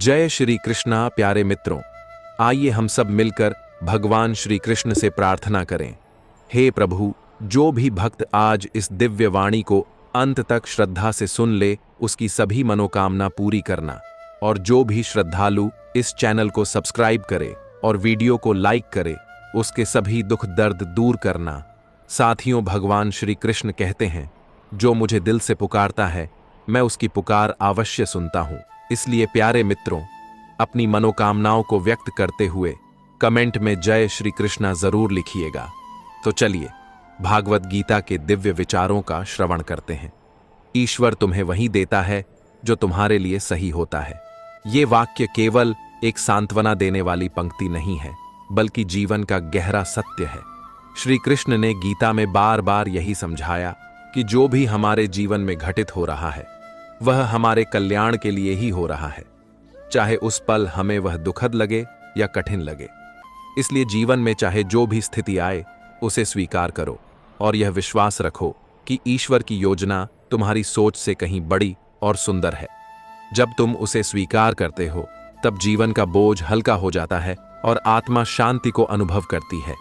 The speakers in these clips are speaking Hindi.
जय श्री कृष्णा। प्यारे मित्रों, आइए हम सब मिलकर भगवान श्री कृष्ण से प्रार्थना करें। हे प्रभु, जो भी भक्त आज इस दिव्य वाणी को अंत तक श्रद्धा से सुन ले, उसकी सभी मनोकामना पूरी करना। और जो भी श्रद्धालु इस चैनल को सब्सक्राइब करे और वीडियो को लाइक करे, उसके सभी दुख दर्द दूर करना। साथियों, भगवान श्री कृष्ण कहते हैं, जो मुझे दिल से पुकारता है, मैं उसकी पुकार अवश्य सुनता हूं। इसलिए प्यारे मित्रों, अपनी मनोकामनाओं को व्यक्त करते हुए कमेंट में जय श्री कृष्णा जरूर लिखिएगा। तो चलिए भागवत गीता के दिव्य विचारों का श्रवण करते हैं। ईश्वर तुम्हें वही देता है जो तुम्हारे लिए सही होता है। ये वाक्य केवल एक सांत्वना देने वाली पंक्ति नहीं है, बल्कि जीवन का गहरा सत्य है। श्री कृष्ण ने गीता में बार बार यही समझाया कि जो भी हमारे जीवन में घटित हो रहा है, वह हमारे कल्याण के लिए ही हो रहा है, चाहे उस पल हमें वह दुखद लगे या कठिन लगे। इसलिए जीवन में चाहे जो भी स्थिति आए, उसे स्वीकार करो और यह विश्वास रखो कि ईश्वर की योजना तुम्हारी सोच से कहीं बड़ी और सुंदर है। जब तुम उसे स्वीकार करते हो, तब जीवन का बोझ हल्का हो जाता है और आत्मा शांति को अनुभव करती है।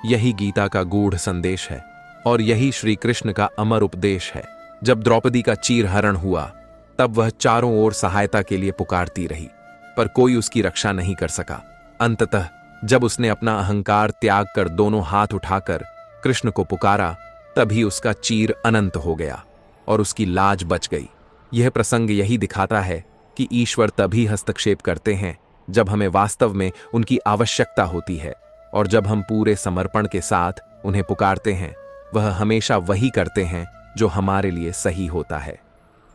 यही गीता का गूढ़ संदेश है और यही श्री कृष्ण का अमर उपदेश है। जब द्रौपदी का चीरहरण हुआ, तब वह चारों ओर सहायता के लिए पुकारती रही, पर कोई उसकी रक्षा नहीं कर सका। अंततः जब उसने अपना अहंकार त्याग कर दोनों हाथ उठाकर कृष्ण को पुकारा, तभी उसका चीर अनंत हो गया और उसकी लाज बच गई। यह प्रसंग यही दिखाता है कि ईश्वर तभी हस्तक्षेप करते हैं जब हमें वास्तव में उनकी आवश्यकता होती है, और जब हम पूरे समर्पण के साथ उन्हें पुकारते हैं, वह हमेशा वही करते हैं जो हमारे लिए सही होता है।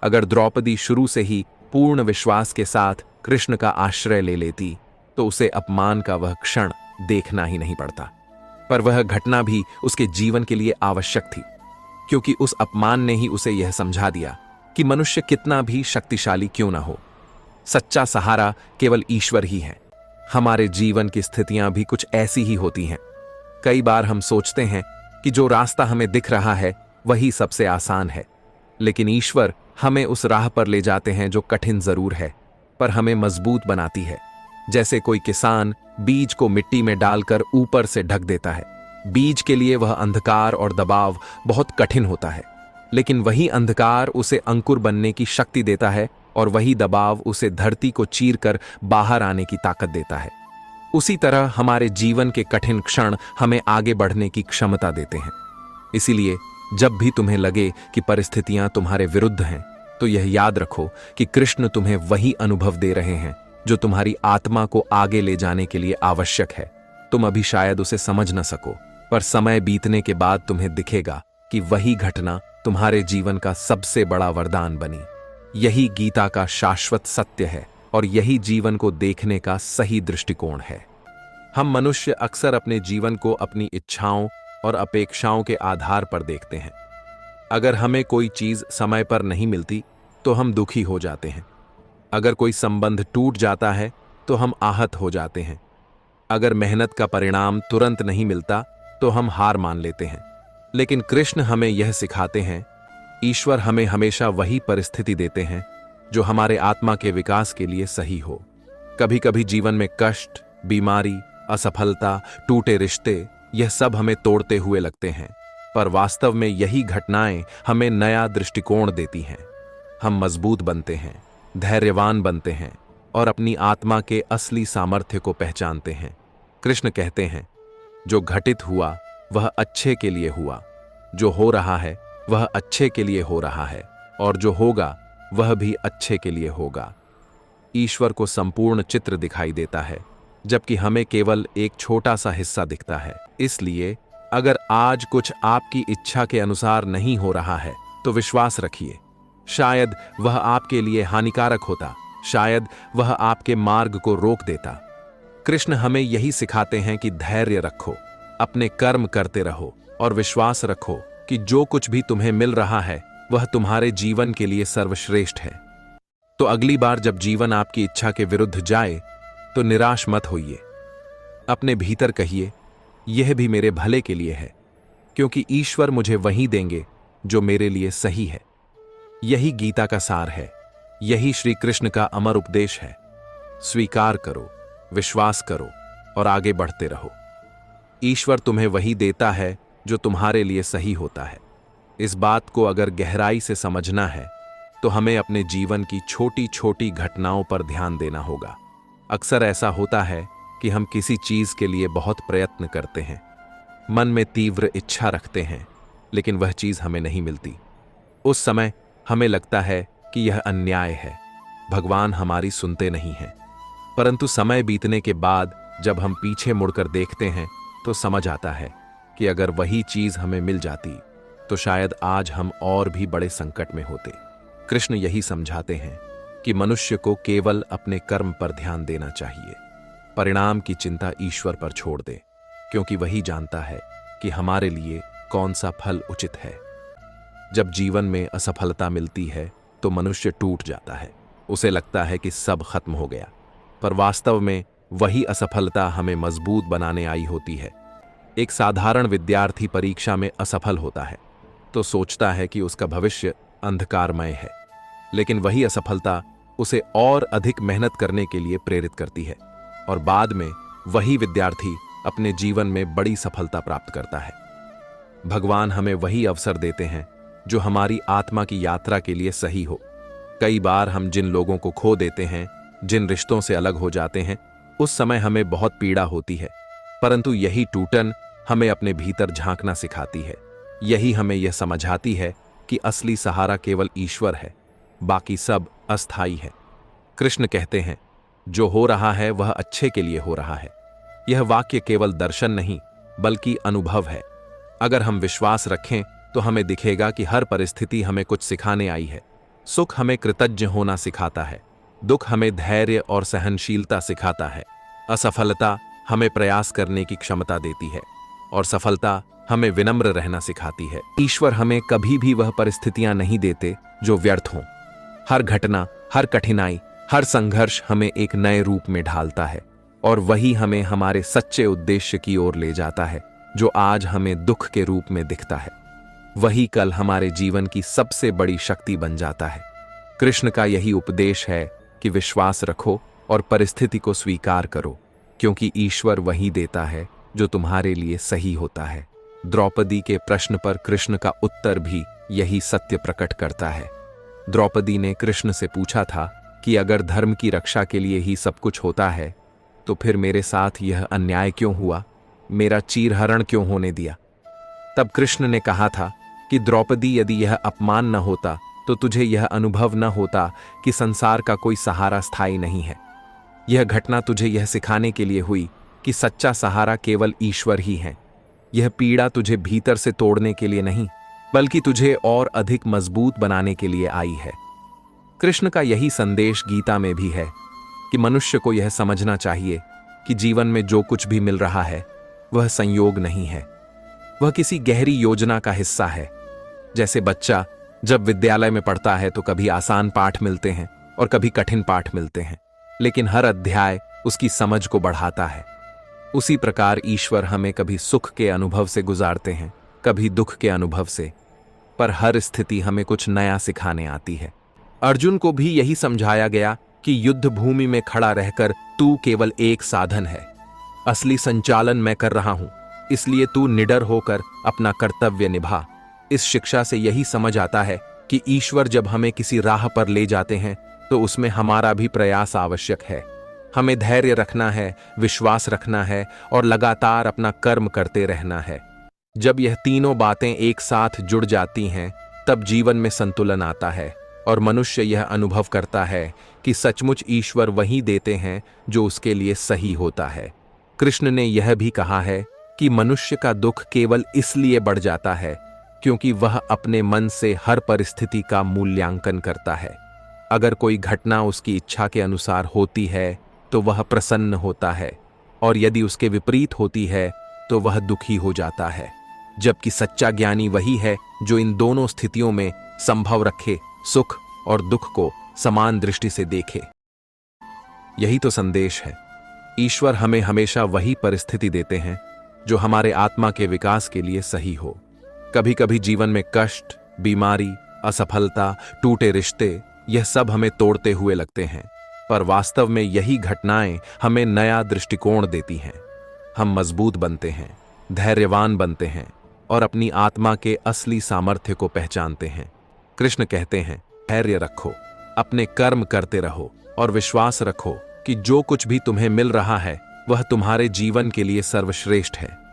अगर द्रौपदी शुरू से ही पूर्ण विश्वास के साथ कृष्ण का आश्रय ले लेती, तो उसे अपमान का वह क्षण देखना ही नहीं पड़ता। पर वह घटना भी उसके जीवन के लिए आवश्यक थी, क्योंकि उस अपमान ने ही उसे यह समझा दिया कि मनुष्य कितना भी शक्तिशाली क्यों ना हो, सच्चा सहारा केवल ईश्वर ही है। हमारे जीवन की स्थितियां भी कुछ ऐसी ही होती हैं। कई बार हम सोचते हैं कि जो रास्ता हमें दिख रहा है वही सबसे आसान है, लेकिन ईश्वर हमें उस राह पर ले जाते हैं जो कठिन जरूर है, पर हमें मजबूत बनाती है। जैसे कोई किसान बीज को मिट्टी में डालकर ऊपर से ढक देता है। बीज के लिए वह अंधकार और दबाव बहुत कठिन होता है, लेकिन वही अंधकार उसे अंकुर बनने की शक्ति देता है और वही दबाव उसे धरती को चीरकर बाहर आने की ताकत देता है। उसी तरह हमारे जीवन के कठिन क्षण हमें आगे बढ़ने की क्षमता देते हैं। इसीलिए जब भी तुम्हें लगे कि परिस्थितियां तुम्हारे विरुद्ध हैं, तो यह याद रखो कि कृष्ण तुम्हें वही अनुभव दे रहे हैं जो तुम्हारी आत्मा को आगे ले जाने के लिए आवश्यक है। तुम अभी शायद उसे समझ न सको, पर समय बीतने के बाद तुम्हें दिखेगा कि वही घटना तुम्हारे जीवन का सबसे बड़ा वरदान बनी। यही गीता का शाश्वत सत्य है और यही जीवन को देखने का सही दृष्टिकोण है। हम मनुष्य अक्सर अपने जीवन को अपनी इच्छाओं और अपेक्षाओं के आधार पर देखते हैं। अगर हमें कोई चीज समय पर नहीं मिलती, तो हम दुखी हो जाते हैं। अगर कोई संबंध टूट जाता है, तो हम आहत हो जाते हैं। अगर मेहनत का परिणाम तुरंत नहीं मिलता, तो हम हार मान लेते हैं। लेकिन कृष्ण हमें यह सिखाते हैं, ईश्वर हमें हमेशा वही परिस्थिति देते हैं जो हमारे आत्मा के विकास के लिए सही हो। कभी कभी जीवन में कष्ट, बीमारी, असफलता, टूटे रिश्ते, यह सब हमें तोड़ते हुए लगते हैं, पर वास्तव में यही घटनाएं हमें नया दृष्टिकोण देती हैं। हम मजबूत बनते हैं, धैर्यवान बनते हैं और अपनी आत्मा के असली सामर्थ्य को पहचानते हैं। कृष्ण कहते हैं, जो घटित हुआ वह अच्छे के लिए हुआ, जो हो रहा है वह अच्छे के लिए हो रहा है, और जो होगा वह भी अच्छे के लिए होगा। ईश्वर को संपूर्ण चित्र दिखाई देता है, जबकि हमें केवल एक छोटा सा हिस्सा दिखता है। इसलिए अगर आज कुछ आपकी इच्छा के अनुसार नहीं हो रहा है, तो विश्वास रखिए, शायद वह आपके लिए हानिकारक होता, शायद वह आपके मार्ग को रोक देता। कृष्ण हमें यही सिखाते हैं कि धैर्य रखो, अपने कर्म करते रहो और विश्वास रखो कि जो कुछ भी तुम्हें मिल रहा है वह तुम्हारे जीवन के लिए सर्वश्रेष्ठ है। तो अगली बार जब जीवन आपकी इच्छा के विरुद्ध जाए, तो निराश मत होइए। अपने भीतर कहिए, यह भी मेरे भले के लिए है, क्योंकि ईश्वर मुझे वही देंगे जो मेरे लिए सही है। यही गीता का सार है, यही श्री कृष्ण का अमर उपदेश है। स्वीकार करो, विश्वास करो और आगे बढ़ते रहो। ईश्वर तुम्हें वही देता है जो तुम्हारे लिए सही होता है। इस बात को अगर गहराई से समझना है तो हमें अपने जीवन की छोटी छोटी घटनाओं पर ध्यान देना होगा। अक्सर ऐसा होता है कि हम किसी चीज के लिए बहुत प्रयत्न करते हैं, मन में तीव्र इच्छा रखते हैं, लेकिन वह चीज हमें नहीं मिलती। उस समय हमें लगता है कि यह अन्याय है, भगवान हमारी सुनते नहीं हैं। परंतु समय बीतने के बाद जब हम पीछे मुड़कर देखते हैं तो समझ आता है कि अगर वही चीज हमें मिल जाती तो शायद आज हम और भी बड़े संकट में होते। कृष्ण यही समझाते हैं कि मनुष्य को केवल अपने कर्म पर ध्यान देना चाहिए, परिणाम की चिंता ईश्वर पर छोड़ दे, क्योंकि वही जानता है कि हमारे लिए कौन सा फल उचित है। जब जीवन में असफलता मिलती है तो मनुष्य टूट जाता है, उसे लगता है कि सब खत्म हो गया, पर वास्तव में वही असफलता हमें मजबूत बनाने आई होती है। एक साधारण विद्यार्थी परीक्षा में असफल होता है तो सोचता है कि उसका भविष्य अंधकारमय है, लेकिन वही असफलता उसे और अधिक मेहनत करने के लिए प्रेरित करती है और बाद में वही विद्यार्थी अपने जीवन में बड़ी सफलता प्राप्त करता है। भगवान हमें वही अवसर देते हैं जो हमारी आत्मा की यात्रा के लिए सही हो। कई बार हम जिन लोगों को खो देते हैं, जिन रिश्तों से अलग हो जाते हैं, उस समय हमें बहुत पीड़ा होती है, परंतु यही टूटन हमें अपने भीतर झांकना सिखाती है। यही हमें यह समझाती है कि असली सहारा केवल ईश्वर है, बाकी सब अस्थाई है। कृष्ण कहते हैं, जो हो रहा है वह अच्छे के लिए हो रहा है। यह वाक्य केवल दर्शन नहीं बल्कि अनुभव है। अगर हम विश्वास रखें तो हमें दिखेगा कि हर परिस्थिति हमें कुछ सिखाने आई है। सुख हमें कृतज्ञ होना सिखाता है, दुख हमें धैर्य और सहनशीलता सिखाता है, असफलता हमें प्रयास करने की क्षमता देती है और सफलता हमें विनम्र रहना सिखाती है। ईश्वर हमें कभी भी वह परिस्थितियां नहीं देते जो व्यर्थ हों। हर घटना, हर कठिनाई, हर संघर्ष हमें एक नए रूप में ढालता है और वही हमें हमारे सच्चे उद्देश्य की ओर ले जाता है, जो आज हमें दुख के रूप में दिखता है। वही कल हमारे जीवन की सबसे बड़ी शक्ति बन जाता है। कृष्ण का यही उपदेश है कि विश्वास रखो और परिस्थिति को स्वीकार करो, क्योंकि ईश्वर वही देता है जो तुम्हारे लिए सही होता है। द्रौपदी के प्रश्न पर कृष्ण का उत्तर भी यही सत्य प्रकट करता है। द्रौपदी ने कृष्ण से पूछा था कि अगर धर्म की रक्षा के लिए ही सब कुछ होता है तो फिर मेरे साथ यह अन्याय क्यों हुआ, मेरा चीरहरण क्यों होने दिया। तब कृष्ण ने कहा था कि द्रौपदी, यदि यह अपमान न होता तो तुझे यह अनुभव न होता कि संसार का कोई सहारा स्थायी नहीं है। यह घटना तुझे यह सिखाने के लिए हुई कि सच्चा सहारा केवल ईश्वर ही है। यह पीड़ा तुझे भीतर से तोड़ने के लिए नहीं बल्कि तुझे और अधिक मजबूत बनाने के लिए आई है। कृष्ण का यही संदेश गीता में भी है कि मनुष्य को यह समझना चाहिए कि जीवन में जो कुछ भी मिल रहा है वह संयोग नहीं है, वह किसी गहरी योजना का हिस्सा है। जैसे बच्चा जब विद्यालय में पढ़ता है तो कभी आसान पाठ मिलते हैं और कभी कठिन पाठ मिलते हैं, लेकिन हर अध्याय उसकी समझ को बढ़ाता है। उसी प्रकार ईश्वर हमें कभी सुख के अनुभव से गुजारते हैं, कभी दुख के अनुभव से, पर हर स्थिति हमें कुछ नया सिखाने आती है। अर्जुन को भी यही समझाया गया कि युद्ध भूमि में खड़ा रहकर तू केवल एक साधन है, असली संचालन मैं कर रहा हूं, इसलिए तू निडर होकर अपना कर्तव्य निभा। इस शिक्षा से यही समझ आता है कि ईश्वर जब हमें किसी राह पर ले जाते हैं तो उसमें हमारा भी प्रयास आवश्यक है। हमें धैर्य रखना है, विश्वास रखना है और लगातार अपना कर्म करते रहना है। जब यह तीनों बातें एक साथ जुड़ जाती हैं तब जीवन में संतुलन आता है और मनुष्य यह अनुभव करता है कि सचमुच ईश्वर वही देते हैं जो उसके लिए सही होता है। कृष्ण ने यह भी कहा है कि मनुष्य का दुख केवल इसलिए बढ़ जाता है क्योंकि वह अपने मन से हर परिस्थिति का मूल्यांकन करता है। अगर कोई घटना उसकी इच्छा के अनुसार होती है तो वह प्रसन्न होता है, और यदि उसके विपरीत होती है तो वह दुखी हो जाता है। जबकि सच्चा ज्ञानी वही है जो इन दोनों स्थितियों में संभव रखे, सुख और दुख को समान दृष्टि से देखे। यही तो संदेश है। ईश्वर हमें हमेशा वही परिस्थिति देते हैं जो हमारे आत्मा के विकास के लिए सही हो। कभी कभी जीवन में कष्ट, बीमारी, असफलता, टूटे रिश्ते, यह सब हमें तोड़ते हुए लगते हैं, पर वास्तव में यही घटनाएं हमें नया दृष्टिकोण देती हैं। हम मजबूत बनते हैं, धैर्यवान बनते हैं और अपनी आत्मा के असली सामर्थ्य को पहचानते हैं। कृष्ण कहते हैं, धैर्य रखो, अपने कर्म करते रहो और विश्वास रखो कि जो कुछ भी तुम्हें मिल रहा है वह तुम्हारे जीवन के लिए सर्वश्रेष्ठ है।